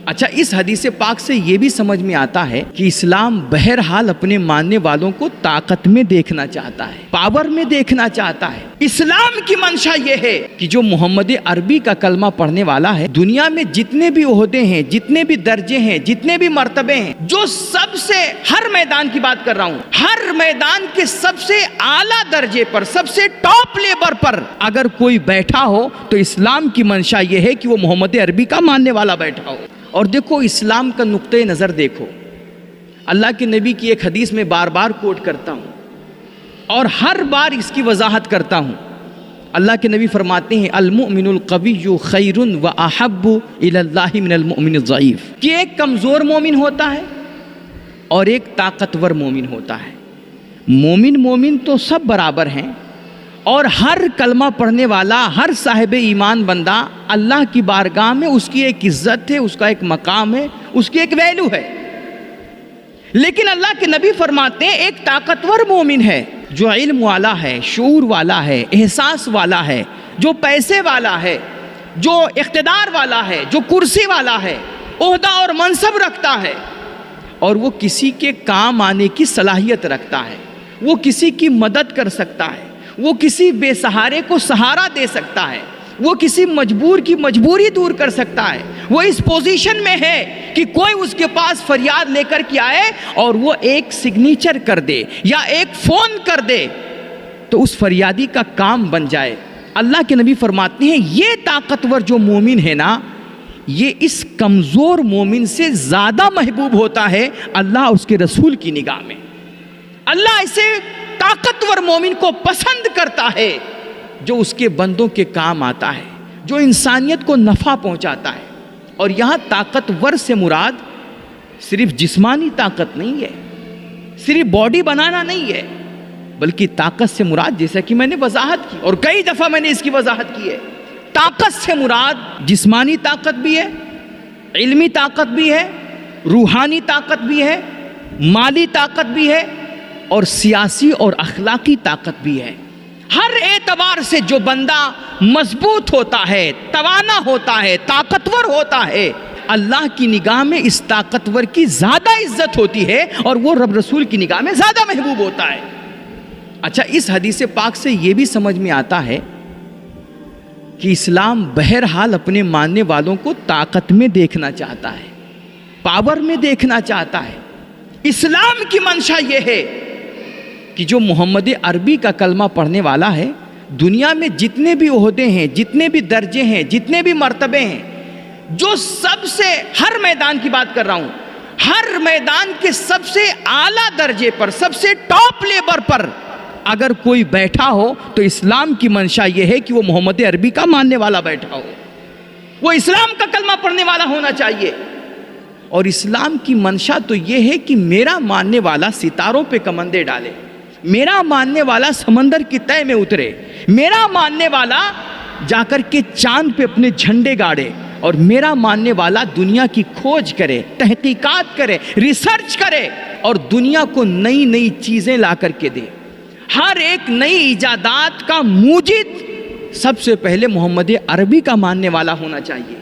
اچھا، اس حدیث پاک سے یہ بھی سمجھ میں آتا ہے کہ اسلام بہرحال اپنے ماننے والوں کو طاقت میں دیکھنا چاہتا ہے، پاور میں دیکھنا چاہتا ہے۔ اسلام کی منشا یہ ہے کہ جو محمد عربی کا کلمہ پڑھنے والا ہے، دنیا میں جتنے بھی عہدے ہیں، جتنے بھی درجے ہیں، جتنے بھی مرتبے ہیں، جو سب سے، ہر میدان کی بات کر رہا ہوں، ہر میدان کے سب سے اعلیٰ درجے پر، سب سے ٹاپ لیول پر اگر کوئی بیٹھا ہو تو اسلام کی منشا یہ ہے کہ وہ محمد عربی کا ماننے والا بیٹھا ہو۔ اور دیکھو اسلام کا نقطہ نظر دیکھو، اللہ کے نبی کی ایک حدیث میں بار بار کوٹ کرتا ہوں اور ہر بار اس کی وضاحت کرتا ہوں۔ اللہ کے نبی فرماتے ہیں المؤمن القوی خیر و احب الی اللہ من المؤمن الضعیف، کہ ایک کمزور مومن ہوتا ہے اور ایک طاقتور مومن ہوتا ہے۔ مومن تو سب برابر ہیں، اور ہر کلمہ پڑھنے والا، ہر صاحب ایمان بندہ اللہ کی بارگاہ میں اس کی ایک عزت ہے، اس کا ایک مقام ہے، اس کی ایک ویلیو ہے۔ لیکن اللہ کے نبی فرماتے ہیں ایک طاقتور مومن ہے جو علم والا ہے، شعور والا ہے، احساس والا ہے، جو پیسے والا ہے، جو اقتدار والا ہے، جو کرسی والا ہے، عہدہ اور منصب رکھتا ہے، اور وہ کسی کے کام آنے کی صلاحیت رکھتا ہے، وہ کسی کی مدد کر سکتا ہے، وہ کسی بے سہارے کو سہارا دے سکتا ہے، وہ کسی مجبور کی مجبوری دور کر سکتا ہے، وہ اس پوزیشن میں ہے کہ کوئی اس کے پاس فریاد لے کر کے آئے اور وہ ایک سگنیچر کر دے یا ایک فون کر دے تو اس فریادی کا کام بن جائے۔ اللہ کے نبی فرماتے ہیں یہ طاقتور جو مومن ہے نا، یہ اس کمزور مومن سے زیادہ محبوب ہوتا ہے اللہ اس کے رسول کی نگاہ میں۔ اللہ اسے طاقتور مومن کو پسند کرتا ہے جو اس کے بندوں کے کام آتا ہے، جو انسانیت کو نفع پہنچاتا ہے۔ اور یہاں طاقتور سے مراد صرف جسمانی طاقت نہیں ہے، صرف باڈی بنانا نہیں ہے، بلکہ طاقت سے مراد، جیسا کہ میں نے وضاحت کی اور کئی دفعہ میں نے اس کی وضاحت کی ہے، طاقت سے مراد جسمانی طاقت بھی ہے، علمی طاقت بھی ہے، روحانی طاقت بھی ہے، مالی طاقت بھی ہے، اور سیاسی اور اخلاقی طاقت بھی ہے۔ ہر اعتبار سے جو بندہ مضبوط ہوتا ہے، توانا ہوتا ہے، طاقتور ہوتا ہے، اللہ کی نگاہ میں اس طاقتور کی زیادہ عزت ہوتی ہے اور وہ رب رسول کی نگاہ میں زیادہ محبوب ہوتا ہے۔ اچھا، اس حدیث پاک سے یہ بھی سمجھ میں آتا ہے کہ اسلام بہرحال اپنے ماننے والوں کو طاقت میں دیکھنا چاہتا ہے، پاور میں دیکھنا چاہتا ہے۔ اسلام کی منشا یہ ہے کہ جو محمد عربی کا کلمہ پڑھنے والا ہے، دنیا میں جتنے بھی عہدے ہیں، جتنے بھی درجے ہیں، جتنے بھی مرتبے ہیں، جو سب سے، ہر میدان کی بات کر رہا ہوں، ہر میدان کے سب سے اعلیٰ درجے پر، سب سے ٹاپ لیول پر اگر کوئی بیٹھا ہو تو اسلام کی منشا یہ ہے کہ وہ محمد عربی کا ماننے والا بیٹھا ہو، وہ اسلام کا کلمہ پڑھنے والا ہونا چاہیے۔ اور اسلام کی منشا تو یہ ہے کہ میرا ماننے والا ستاروں پہ کمندے ڈالے، میرا ماننے والا سمندر کی تہہ میں اترے، میرا ماننے والا جا کر کے چاند پہ اپنے جھنڈے گاڑے، اور میرا ماننے والا دنیا کی کھوج کرے، تحقیقات کرے، ریسرچ کرے، اور دنیا کو نئی نئی چیزیں لا کر کے دے۔ ہر ایک نئی ایجادات کا موجد سب سے پہلے محمد عربی کا ماننے والا ہونا چاہیے۔